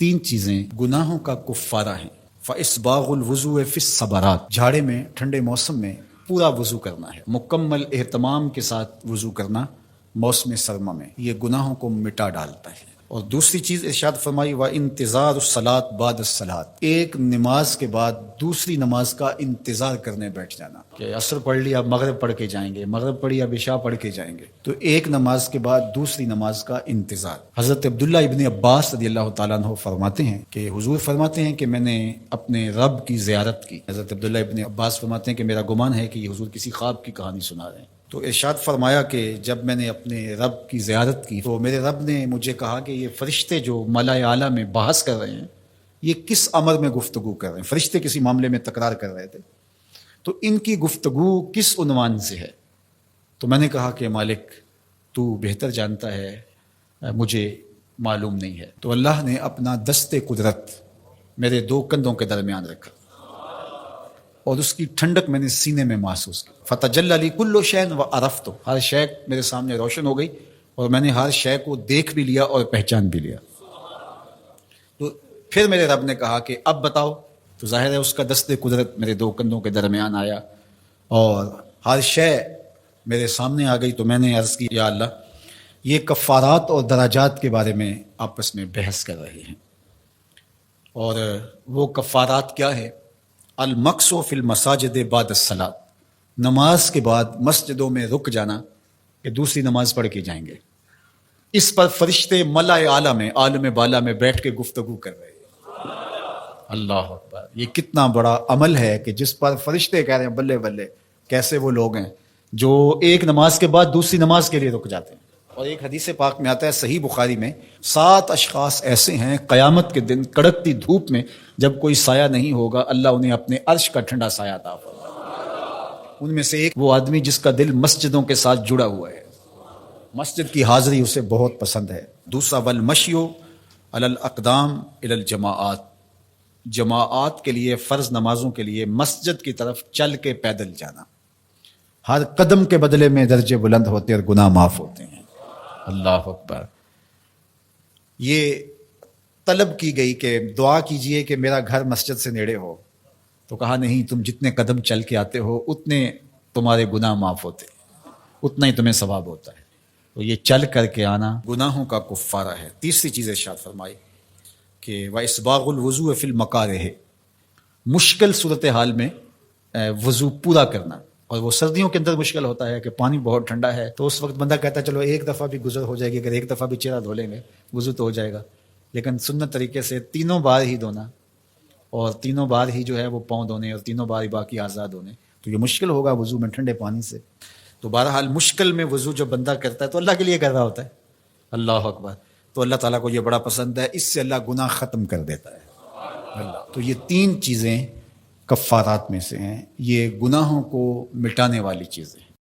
تین چیزیں گناہوں کا کفارہ ہیں۔ فَإِسْبَاغُ الْوُضُوءِ فِي الصَّبَرَاتِ، جھاڑے میں ٹھنڈے موسم میں پورا وضو کرنا ہے، مکمل اہتمام کے ساتھ وضو کرنا موسم سرما میں، یہ گناہوں کو مٹا ڈالتا ہے۔ اور دوسری چیز ارشاد فرمائی وَإِنْتِظَارُ الصَّلَاةِ بَعْدَ الصَّلَاةِ، ایک نماز کے بعد دوسری نماز کا انتظار کرنے بیٹھ جانا، کہ عصر پڑھ لی اب مغرب پڑھ کے جائیں گے، مغرب پڑھی اب عشاء پڑھ کے جائیں گے، تو ایک نماز کے بعد دوسری نماز کا انتظار۔ حضرت عبداللہ ابن عباس رضی اللہ تعالیٰ عنہ فرماتے ہیں کہ حضور فرماتے ہیں کہ میں نے اپنے رب کی زیارت کی۔ حضرت عبداللہ ابن عباس فرماتے ہیں کہ میرا گمان ہے کہ یہ حضور کسی خواب کی کہانی سنا رہے ہیں۔ تو ارشاد فرمایا کہ جب میں نے اپنے رب کی زیارت کی تو میرے رب نے مجھے کہا کہ یہ فرشتے جو ملائے اعلیٰ میں بحث کر رہے ہیں یہ کس امر میں گفتگو کر رہے ہیں، فرشتے کسی معاملے میں تکرار کر رہے تھے، تو ان کی گفتگو کس عنوان سے ہے؟ تو میں نے کہا کہ مالک تو بہتر جانتا ہے، مجھے معلوم نہیں ہے۔ تو اللہ نے اپنا دست قدرت میرے دو کندھوں کے درمیان رکھا اور اس کی ٹھنڈک میں نے سینے میں محسوس کی۔ فَتَجَلَّى لِي كُلُّ شَيْءٍ وَعَرَفْتُ، ہر شے میرے سامنے روشن ہو گئی اور میں نے ہر شے کو دیکھ بھی لیا اور پہچان بھی لیا۔ تو پھر میرے رب نے کہا کہ اب بتاؤ، تو ظاہر ہے اس کا دست قدرت میرے دو کندھوں کے درمیان آیا اور ہر شے میرے سامنے آ گئی۔ تو میں نے عرض کی یا اللہ یہ کفارات اور درجات کے بارے میں آپس میں بحث کر رہے ہیں، اور وہ کفارات کیا ہے؟ المکث فی المساجد بعد الصلاۃ، نماز کے بعد مسجدوں میں رک جانا کہ دوسری نماز پڑھ کے جائیں گے، اس پر فرشتے ملائے اعلیٰ میں عالم بالا میں بیٹھ کے گفتگو کر رہے ہیں۔ اللہ اکبر، یہ کتنا بڑا عمل ہے کہ جس پر فرشتے کہہ رہے ہیں بلے بلے، کیسے وہ لوگ ہیں جو ایک نماز کے بعد دوسری نماز کے لیے رک جاتے ہیں۔ اور ایک حدیث پاک میں آتا ہے صحیح بخاری میں، 7 اشخاص ایسے ہیں قیامت کے دن کڑکتی دھوپ میں جب کوئی سایہ نہیں ہوگا اللہ انہیں اپنے عرش کا ٹھنڈا سایہ عطا فرمائے۔ ان میں سے ایک وہ آدمی جس کا دل مسجدوں کے ساتھ جڑا ہوا ہے، مسجد کی حاضری اسے بہت پسند ہے۔ دوسرا والمشی علی الاقدام الی الجماعات، جماعات کے لیے فرض نمازوں کے لیے مسجد کی طرف چل کے پیدل جانا، ہر قدم کے بدلے میں درجے بلند ہوتے اور گناہ معاف ہوتے ہیں۔ اللہ اکبر، یہ طلب کی گئی کہ دعا کیجئے کہ میرا گھر مسجد سے نیڑے ہو، تو کہا نہیں، تم جتنے قدم چل کے آتے ہو اتنے تمہارے گناہ معاف ہوتے، اتنا ہی تمہیں ثواب ہوتا ہے۔ تو یہ چل کر کے آنا گناہوں کا کفارہ ہے۔ تیسری چیز ارشاد فرمائی کہ وَإِسْبَاغُ الْوُضُوءِ فِي الْمَكَارِهِ، مشکل صورتحال میں وضو پورا کرنا، اور وہ سردیوں کے اندر مشکل ہوتا ہے کہ پانی بہت ٹھنڈا ہے، تو اس وقت بندہ کہتا ہے چلو ایک دفعہ بھی گزر ہو جائے گی، اگر ایک دفعہ بھی چہرہ دھو لیں گے وضو تو ہو جائے گا، لیکن سنت طریقے سے 3 بار ہی دھونا، اور 3 بار ہی جو ہے وہ پاؤں دھونے، اور 3 بار ہی باقی اعضاء دھونے، تو یہ مشکل ہوگا وضو میں ٹھنڈے پانی سے۔ تو بہرحال مشکل میں وضو جو بندہ کرتا ہے تو اللہ کے لیے کر رہا ہوتا ہے، اللہ اکبر، تو اللہ تعالیٰ کو یہ بڑا پسند ہے، اس سے اللہ گناہ ختم کر دیتا ہے اللہ۔ تو یہ 3 چیزیں کفارات میں سے ہیں، یہ گناہوں کو مٹانے والی چیزیں ہیں۔